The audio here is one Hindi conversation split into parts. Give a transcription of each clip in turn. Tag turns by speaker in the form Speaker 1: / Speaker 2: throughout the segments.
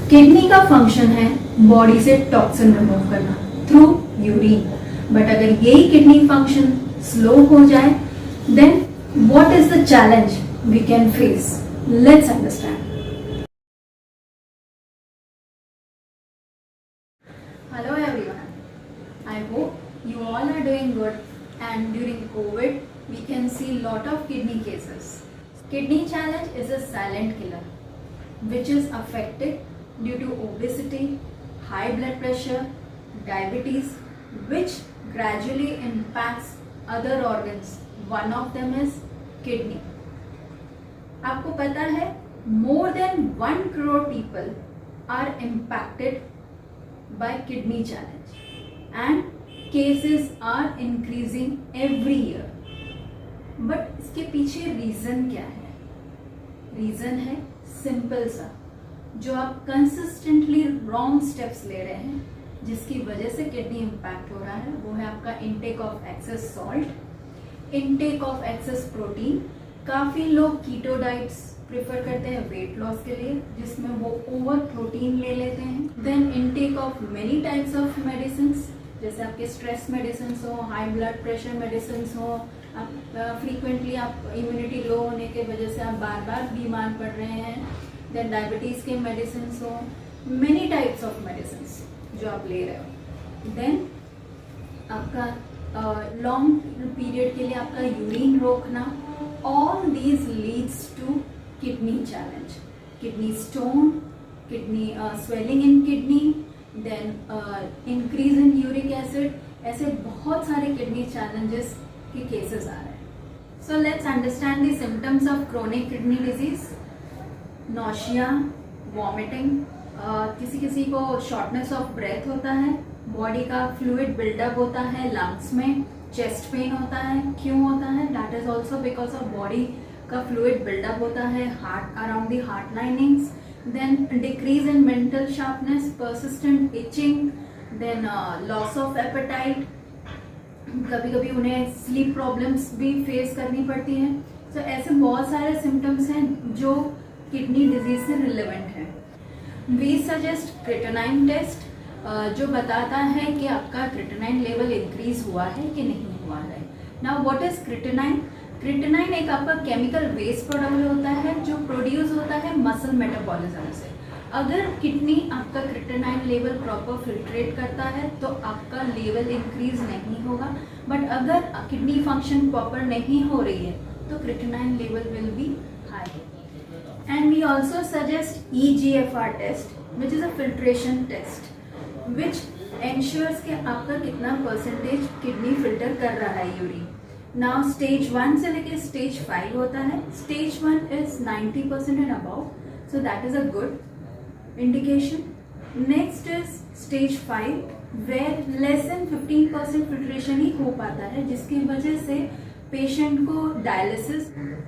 Speaker 1: किडनी का फंक्शन है बॉडी से टॉक्सिन रिमूव करना थ्रू यूरिन, बट अगर यही किडनी फंक्शन स्लो हो जाए then what is the challenge we can face? Let's understand. Hello everyone, I hope you all are doing good, and during COVID we can see lot of kidney cases. Kidney challenge is a silent killer which is affected due to obesity, high blood pressure, diabetes, which gradually impacts other organs. One of them is kidney. आपको पता है more than 1 crore people are impacted by kidney challenge and cases are increasing every year. But इसके पीछे रीज़न क्या है? रीज़न है सिंपल सा, जो आप कंसिस्टेंटली रॉन्ग स्टेप्स ले रहे हैं जिसकी वजह से किडनी इम्पैक्ट हो रहा है. वो है आपका intake of excess salt, intake of excess protein. काफ़ी लोग कीटो डाइट्स प्रेफर करते हैं वेट लॉस के लिए जिसमें वो ओवर प्रोटीन ले लेते हैं. Then intake of many types of medicine, जैसे आपके स्ट्रेस मेडिसिन हो, हाई ब्लड प्रेशर मेडिसिन हो, आप फ्रीक्वेंटली आप इम्यूनिटी लो होने के वजह से आप बार बार बीमार पड़ रहे हैं. देन डायबिटीज़ के मेडिसिन हो, मेनी टाइप्स ऑफ मेडिसिन जो आप ले रहे हो. देन आपका लॉन्ग पीरियड के लिए आपका यूरिन रोकना, all these leads to kidney challenge, kidney stone, kidney swelling in kidney, then increase in uric acid. ऐसे बहुत सारे किडनी चैलेंजेस के केसेस आ रहे हैं. So let's understand the symptoms of chronic kidney disease. Nausea, vomiting, किसी किसी को शॉर्टनेस ऑफ ब्रेथ होता है, बॉडी का फ्लूइड बिल्डअप होता है लंग्स में, चेस्ट पेन होता है. क्यों होता है? That is also because of body का फ्लूइड बिल्डअप होता है heart around the heart linings. Then decrease in mental sharpness, persistent itching, then loss of appetite. कभी कभी उन्हें स्लीप प्रॉब्लम्स भी फेस करनी पड़ती हैं. तो ऐसे बहुत सारे सिम्टम्स हैं जो किडनी डिजीज से रिलेवेंट है. वी सजेस्ट क्रिएटिनिन टेस्ट जो बताता है कि आपका क्रिएटिनिन लेवल इंक्रीज हुआ है कि नहीं हुआ है. Now what is creatinine? Creatinine एक आपका केमिकल वेस्ट प्रोडक्ट होता है जो प्रोड्यूस होता है मसल मेटाबॉलिज्म से. अगर किडनी आपका क्रिएटिनिन लेवल प्रॉपर फिल्ट्रेट करता है तो आपका लेवल इंक्रीज नहीं होगा. बट अगर किडनी फंक्शन प्रॉपर नहीं हो रही है तो creatinine level will be high. And we also suggest EGFR test, which is a filtration test, which ensures कि आपका कितना परसेंटेज किडनी फिल्टर कर रहा है यूरिन. नाउ स्टेज 1 से लेके स्टेज 5 होता है. Stage 1 is 90% and above, so that is a good indication. Next is stage 5 where less than 15% filtration ही हो पाता है, जिसकी वजह से पेशेंट को डायलिसिस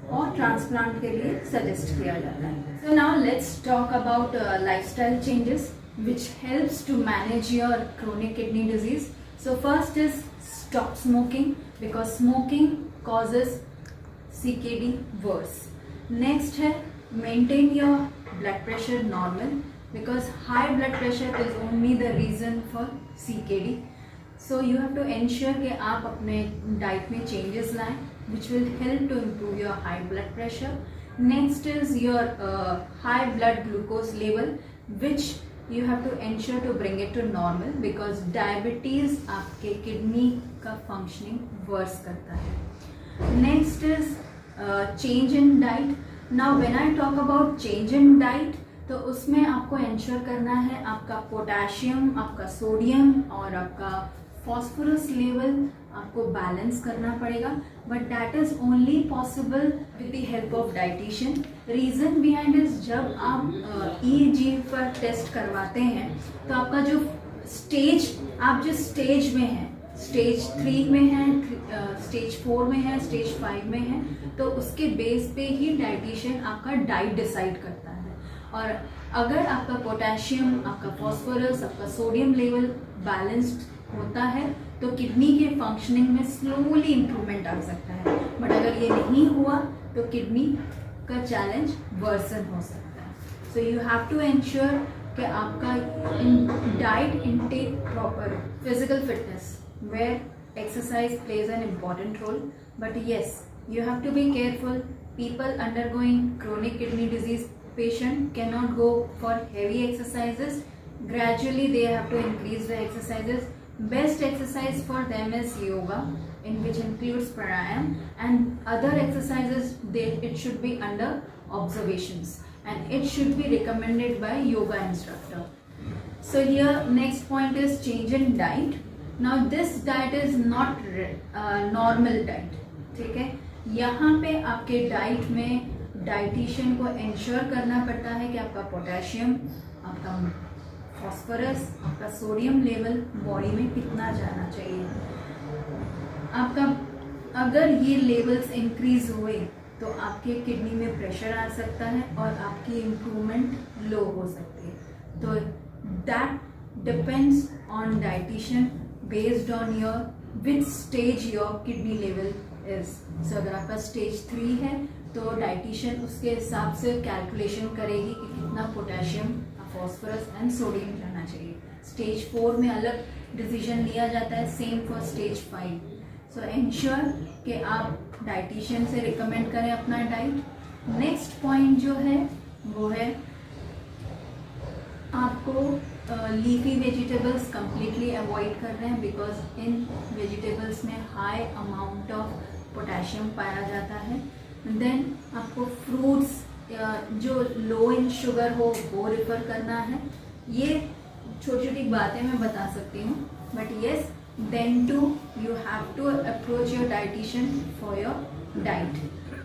Speaker 1: और ट्रांसप्लांट के लिए सजेस्ट किया जाता है. So now let's talk about lifestyle changes which helps to manage your chronic kidney disease. So first is stop smoking, because smoking causes CKD worse. Next है maintain your blood pressure normal, because high blood pressure is only the reason for CKD. So you have to ensure कि आप अपने डाइट में चेंजेस लाएं which will help to improve your high blood pressure. Next is your high blood glucose level, which you have to ensure to bring it to normal, because diabetes आपके किडनी का फंक्शनिंग वर्स करता है. Next is change in diet. Now when I talk about change in diet, तो उसमें आपको इंश्योर करना है आपका पोटेशियम, आपका सोडियम और आपका फॉस्फोरस लेवल आपको बैलेंस करना पड़ेगा. But that is only possible with the help of dietitian. Reason behind is जब आप EG पर टेस्ट करवाते हैं तो आपका जो स्टेज, आप जिस स्टेज में हैं, स्टेज 3 में है, स्टेज 4 में है, स्टेज 5 में है, तो उसके बेस पे ही डाइटिशियन आपका डाइट डिसाइड करता है. और अगर आपका पोटेशियम, आपका फॉस्फोरस, आपका सोडियम लेवल बैलेंस्ड होता है तो किडनी के फंक्शनिंग में स्लोली इम्प्रूवमेंट आ सकता है. बट अगर ये नहीं हुआ तो किडनी का चैलेंज वर्सन हो सकता है. So you have to ensure कि आपका diet intake proper physical fitness where exercise plays an important role, but yes you have to be careful. People undergoing chronic kidney disease patient cannot go for heavy exercises. Gradually they have to increase the exercises. Best exercise for them is yoga, in which includes pranayam, and other exercises it should be under observations and it should be recommended by yoga instructor. So here next point is change in diet. Now this diet is not normal diet. ठीक है, यहाँ पे आपके डाइट में डाइटिशियन को इंश्योर करना पड़ता है कि आपका पोटेशियम, आपका फॉस्फोरस, आपका सोडियम लेवल बॉडी में कितना जाना चाहिए. आपका अगर ये लेवल्स इंक्रीज हुए तो आपके किडनी में प्रेशर आ सकता है और आपकी इम्प्रूवमेंट लो हो सकती है. तो that depends on dietitian based on your which stage your kidney level is. So अगर आपका स्टेज 3 है तो डाइटिशियन उसके हिसाब से कैलकुलेशन करेगी कि कितना पोटेशियम, फॉस्फोरस एंड सोडियम जाना चाहिए. स्टेज 4 में अलग डिसीजन लिया जाता है, same for stage 5. So ensure कि आप डाइटिशियन से रिकमेंड करें अपना डाइट. नेक्स्ट पॉइंट जो है वो है आपको लीफी वेजिटेबल्स कम्प्लीटली अवॉइड कर रहे हैं, बिकॉज इन वेजिटेबल्स में हाई अमाउंट ऑफ पोटेशियम पाया जाता है. देन आपको फ्रूट्स जो लो इन शुगर हो वो रिफ़र करना है. ये छोटी छोटी बातें मैं बता सकती हूँ, but yes then too you have to approach your dietitian for your diet.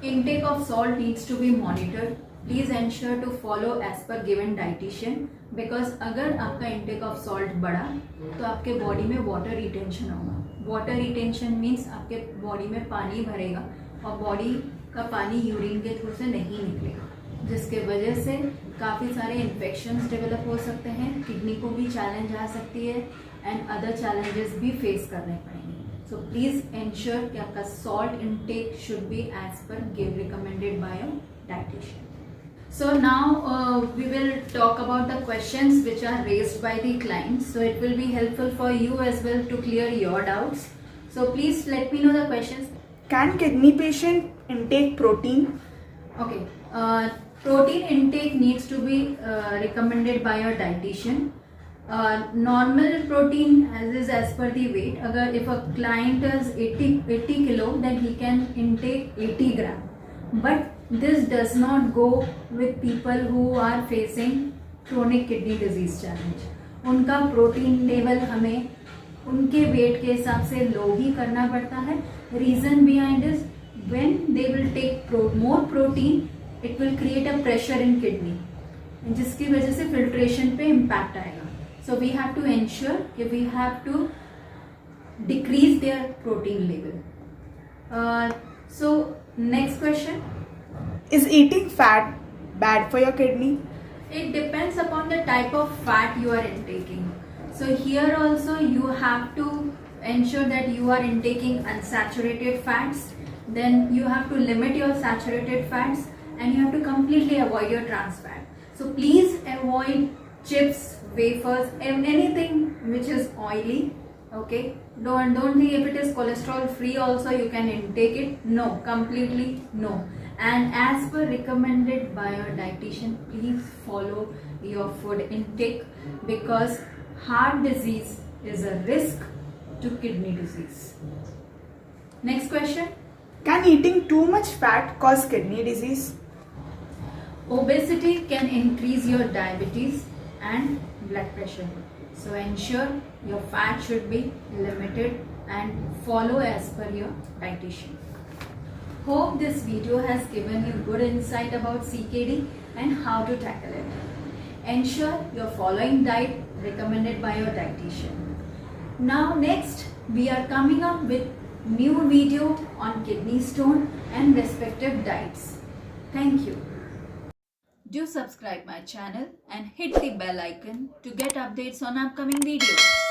Speaker 1: intake of salt needs to be monitored. Please ensure to follow as per given dietitian, because अगर आपका intake of salt बढ़ा तो आपके बॉडी में वाटर रिटेंशन होगा. वाटर रिटेंशन मीन्स आपके बॉडी में पानी भरेगा और बॉडी का पानी यूरिन के थ्रू से नहीं निकलेगा, जिसके वजह से काफ़ी सारे इन्फेक्शंस डेवलप हो सकते हैं. किडनी को भी चैलेंज आ सकती है एंड अदर चैलेंजेस भी फेस करने पड़ेंगे. So please ensure कि आपका salt intake should be as per recommended by your dietitian. So now we will talk about the questions which are raised by the clients. So it will be helpful for you as well to clear your doubts. So please let me know the questions.
Speaker 2: Can kidney patient intake protein?
Speaker 1: Okay, protein intake needs to be recommended by your dietitian. Normal protein as per the weight. अगर if a client is 80 kilo, then he can intake 80 gram. But this does not go with people who are facing chronic kidney disease challenge. उनका प्रोटीन लेवल हमें उनके वेट के हिसाब से लो ही करना पड़ता है. Reason behind is when they will take more protein, it will create a pressure in kidney, जिसकी वजह से फिल्ट्रेशन पे इम्पैक्ट आएगा. So we have to ensure that we have to decrease their protein level. So next question.
Speaker 2: Is eating fat bad for your kidney?
Speaker 1: It depends upon the type of fat you are intaking. So here also you have to ensure that you are intaking unsaturated fats. Then you have to limit your saturated fats and you have to completely avoid your trans fat. So please avoid chips, wafers, anything which is oily. Okay, don't think if it is cholesterol free also you can intake it. No, completely no. And as per recommended by your dietitian, please follow your food intake, because heart disease is a risk to kidney disease. Next question.
Speaker 2: Can eating too much fat cause kidney disease?
Speaker 1: Obesity can increase your diabetes and blood pressure. So ensure your fat should be limited and follow as per your dietitian. Hope this video has given you good insight about CKD and how to tackle it. Ensure you're following diet recommended by your dietitian. Now next we are coming up with new video on kidney stone and respective diets. Thank you. Do subscribe my channel and hit the bell icon to get updates on upcoming videos.